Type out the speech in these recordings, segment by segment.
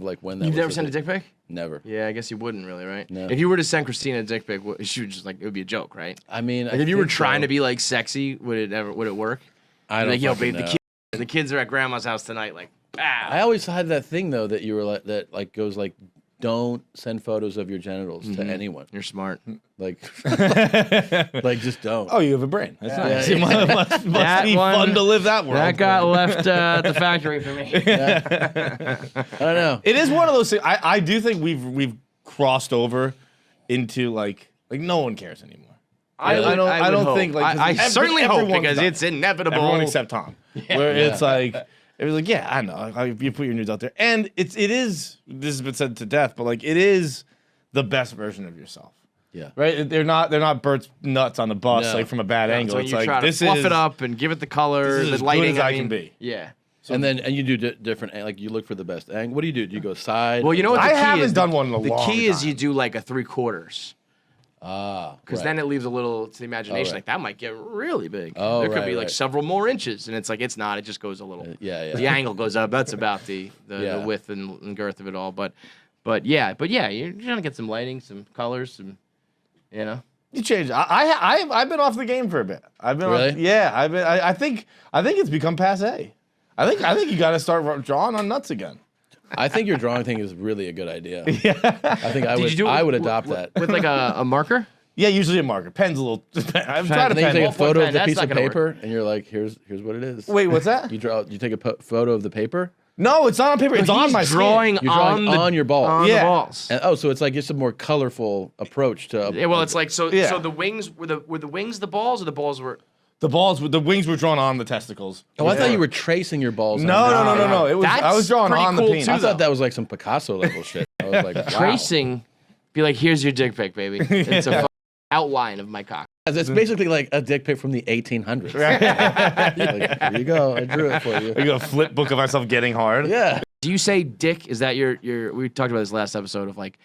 of like when that. You've was never a sent a thing. dick pic? Never. Yeah, I guess you wouldn't really, right? No. If you were to send Christina a dick pic, she would just like it would be a joke, right? I mean, Like if you were trying to be like sexy, would it work? I don't like, yo, fucking babe, know. the kids are at grandma's house tonight. Like, I always had that thing though that you were like that like goes like, don't send photos of your genitals to anyone. You're smart. Like, like just don't. Oh, you have a brain. That's nice. Yeah. It must be fun to live that world. That got left at the factory for me. I don't know. It is one of those things. I do think we've crossed over into like no one cares anymore. I don't think like I certainly hope everyone's because done. it's inevitable. Everyone except Tom. Where it's like it was like I know you put your nudes out there, and it is this has been said to death, but like it is the best version of yourself. Yeah. Right. They're not Bert's nuts on the bus No. like from a bad angle. So It's you like try to this fluff is it up and give it the color, this is the as good lighting. as I can be. Yeah. And you do different, like you look for the best angle. What do? Do you go side? Well, you know what the I key haven't is? done one in a the long key is time. you do like a 3/4. Because right. then it leaves a little to the imagination. right. Like that might get really big. Oh, there could right, be like right. several more inches, and it's like it's not. It just goes a little. Yeah. The angle goes up. That's about the Yeah. width and girth of it all. But yeah, you're trying to get some lighting, some colors, some, you know. You change. I've been off the game for a bit. I've been Really? off, yeah. I think it's become passe. I think you got to start drawing on nuts again. I think your drawing thing is really a good idea. Yeah. I think I would adopt that. With like a marker. Yeah, usually a marker. Pen's a little. I'm trying to And then you pen. take a Ballpoint photo pen, of the that's piece not of gonna work. paper, and you're like, here's what it is. Wait, what's that? You take a photo of the paper. No, it's not on paper. It's on He's my drawing You're drawing on your ball. on Yeah. the balls. And, so it's like just a more colorful approach to. Yeah, well, it's like so. Yeah. So the wings were the wings the balls, or the balls were. The wings were drawn on the testicles. Oh, I thought you were tracing your balls. No. It was. I That's was drawing pretty on the cool, penis. too, I thought that was like some Picasso level shit. I was like, wow. Tracing, be like, here's your dick pic, baby. It's a fucking outline of my cock. It's basically like a dick pic from the 1800s. Like, here you go. I drew it for you. You got a flip book of myself getting hard. Yeah. Do you say dick? Is that your? We talked about this last episode of like,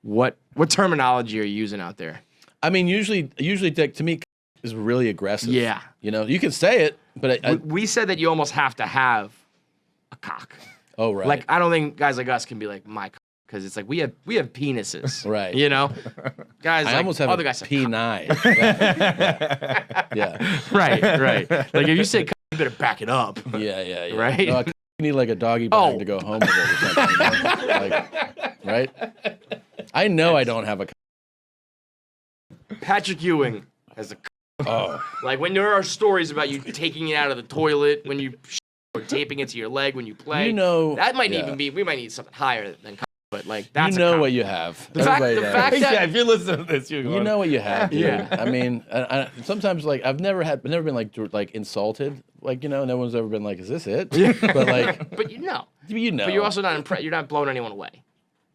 what terminology are you using out there? I mean, usually dick to me is really aggressive. Yeah. You know, you can say it, but We said that you almost have to have a cock. oh right. Like I don't think guys like us can be like my cock because it's like we have penises. Right. You know, guys. I like, almost have other a guys say P9. Yeah. right. Like if you say cock, you better back it up. Yeah. Right? No, you need like a doggy bag to go home with it or something. Like, right? I know I don't have a. Patrick Ewing has a. Oh. Like when there are stories about you taking it out of the toilet when you or taping it to your leg when you play. You know. That might yeah. even be. We might need something higher than cock, but like that's You know a cock. what you have. The fact- Everybody the knows. fact that- Yeah, if you're listening to this, you're going. You know what you have. Dude. Yeah. I mean, I sometimes like I've never been like insulted. Like no one's ever been like, is this it? But like, But you know. you know. But you're also not impressed. You're not blowing anyone away,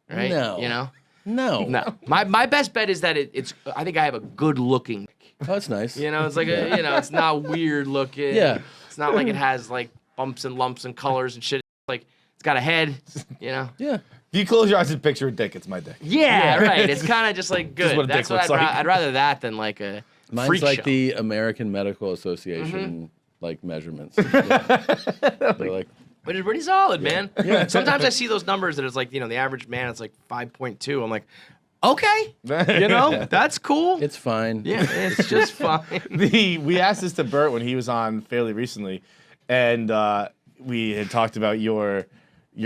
right? No. You know. no. No. My best bet is that it's. I think I have a good looking. Oh, that's nice. You know, it's like it's not weird looking. Yeah. It's not like it has like bumps and lumps and colors and shit. It's like it's got a head. You know. Yeah. If you close your eyes and picture a dick, it's my dick. Yeah, right. It's kind of just like good. what a That's dick what looks like. I'd rather that than like a Mine's freak like show. the American Medical Association like measurements. Yeah. They're like, Which is pretty solid, man. Yeah. Sometimes I see those numbers that it's like, the average man, it's like 5.2. I'm like, okay, that's cool. it's fine. Yeah, it's just fine. We asked this to Bert when he was on fairly recently, and we had talked about your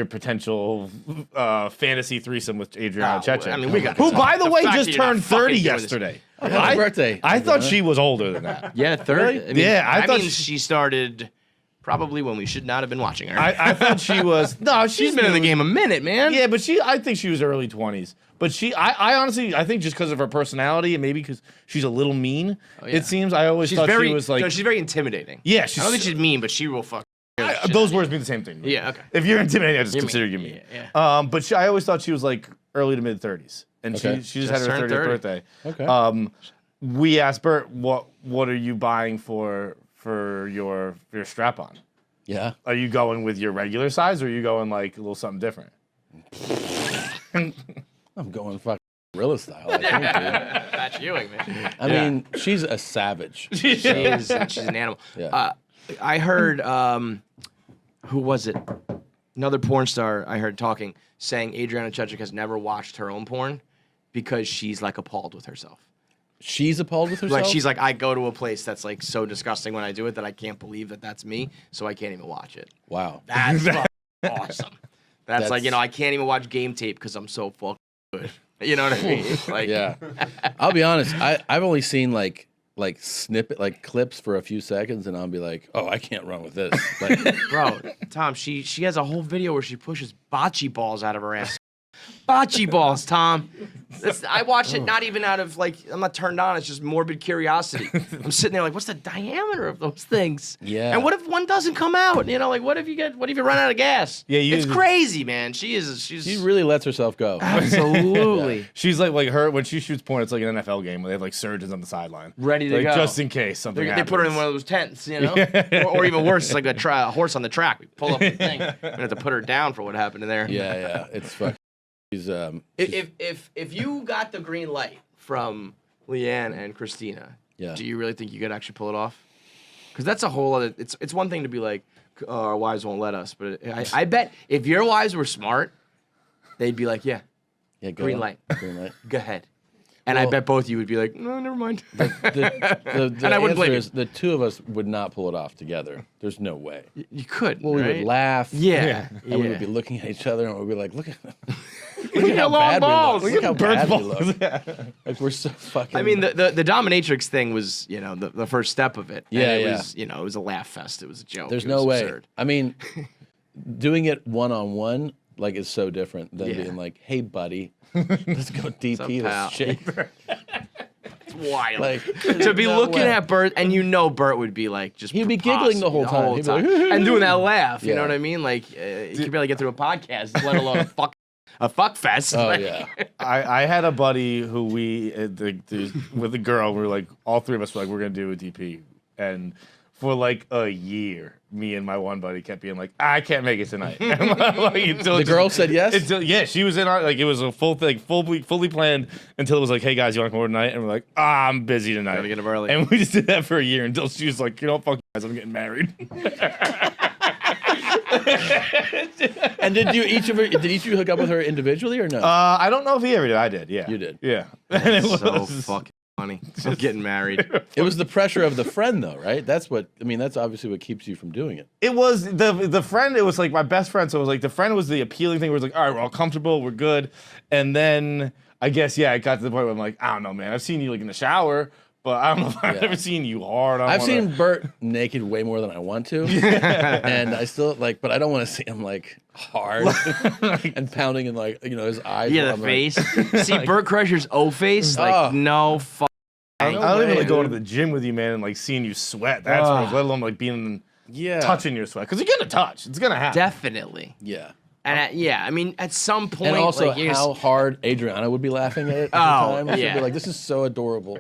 potential fantasy threesome with Adriana Cheche. I mean, we got who, by the way, fact just that you're not turned fucking 30 doing this. yesterday. Happy birthday. I thought she was older than that. Yeah, 30. Really? I mean, Yeah, I that thought means she started probably when we should not have been watching her. I thought she was. No, She's been in the game a minute, man. Yeah, but I think she was early 20s. But I honestly, I think just because of her personality and maybe because she's a little mean, yeah. it seems. I always she's thought very. she was like. No, she's very intimidating. Yeah, I don't think she's mean, but she will fuck. those words mean the same thing. Yeah, okay. If you're intimidating, I just You're consider mean. you mean. Yeah. But I always thought she was like early to mid 30s, and Okay. she just had her turned 30th 30. birthday. Okay. We asked Bert, what are you buying for your strap on? Yeah. Are you going with your regular size, or are you going like a little something different? I'm going fucking gorilla style. I think, dude. Patrick Ewing, man. I mean, she's a savage. She's an animal. Yeah. I heard, who was it? Another porn star I heard talking, saying Adriana Chechik has never watched her own porn because she's like appalled with herself. She's appalled with herself? Like she's like, I go to a place that's like so disgusting when I do it that I can't believe that that's me, so I can't even watch it. Wow. That's fucking awesome. That's like, That's- you know, I can't even watch game tape because I'm so fucking good. You know what I mean? Like, Yeah. I'll be honest. I've only seen like snippet, like clips for a few seconds, and I'll be like, oh, I can't run with this. Like, bro, Tom, she has a whole video where she pushes bocce balls out of her ass. Bocce balls, Tom. I watch it not even out of like, I'm not turned on. It's just morbid curiosity. I'm sitting there like, what's the diameter of those things? Yeah. And what if one doesn't come out? You know, like what if you run out of gas? Yeah, it's crazy, man. She's she really lets herself go. absolutely She's like her when she shoots porn. It's like an NFL game where they have like surgeons on the sideline, ready to like, go. just in case something. They happens. put her in one of those tents, you know, or even worse, it's like a horse on the track. We pull up the thing. We have to put her down for what happened in there. Yeah. It's fucking. She's If you got the green light from Leanne and Christina, Yeah. do you really think you could actually pull it off? Because that's a whole other. It's one thing to be like, oh, our wives won't let us, but I bet if your wives were smart, they'd be like, yeah, go green on. light. Green light. go ahead. And I Well- bet both of you would be like, no, never mind. The And I wouldn't blame answer you. is the two of us would not pull it off together. There's no way. You could. Well, we right? would laugh. Yeah. And we would be looking at each other and we'd be like, look at Look at your long balls. Look how bad we balls. look. Like we're so fucking. I mean, the dominatrix thing was, you know, the first step of it. And Yeah, it yeah. was, you know, it was a laugh fest. It was a joke. there's It no was way. absurd. I mean, doing it one-on-one like is so different than Yeah. being like, hey, buddy, let's go DP pal? this shit. It's wild. Like, To be no looking way. at Bert, and you know Bert would be like just He'd be giggling the whole time. He'd be like, and doing that laugh. You know Yeah. what I mean? Like you could barely get through a podcast, let alone a fuck fest. Oh Like, yeah. I had a buddy who we with a girl. We were like all three of us were like we're gonna do a DP, and for like a year, me and my one buddy kept being like, I can't make it tonight. The girl said yes? Yeah, she was in our like it was a full thing, fully planned until it was like, hey guys, you want to come over tonight? And we're like, I'm busy tonight. Gotta get up early. And we just did that for a year until she was like, you know, fuck you guys, I'm getting married. And did each of you hook up with her individually or no? I don't know if he ever did. I did. Yeah, You did. Yeah. And it so was- fucking funny. I'm getting married. It was the pressure of the friend, though, right? That's what I mean. That's obviously what keeps you from doing it. It was the friend. It was like my best friend. So it was like the friend was the appealing thing. Where it was like, all right, we're all comfortable, we're good. And then I guess it got to the point where I'm like, I don't know, man. I've seen you like in the shower, but I don't know if I've Yeah. ever seen you hard. I've seen Bert naked way more than I want to, and I still like, but I don't want to see him like hard and pounding and like his eyes. Yeah, while the I'm like- face. See Bert Kreischer's O face. Like Oh. no fuck. I don't even way, like going to dude. the gym with you, man, and like seeing you sweat. That's gross, let alone like being yeah, touching your sweat because you're gonna touch. It's gonna happen. Definitely. yeah. And yeah, I mean, at some point, And also like, you're how just- hard Adriana would be laughing at it. Oh, At the time. She'd yeah. be like, "This is so adorable."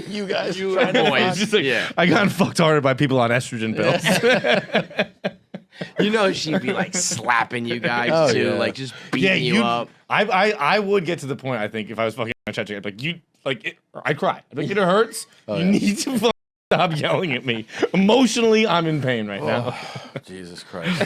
You guys, You trying to boys. fuck? It's just like, Yeah. I got fucked harder by people on estrogen pills. you know, she'd be like slapping you guys Oh, too, yeah. like just Yeah, beating you up. I would get to the point. I think if I was fucking I'd be like you I'd cry. I'd be like, it hurts. Oh, you yeah. need to fucking stop yelling at me. Emotionally, I'm in pain right now. Oh, Jesus Christ.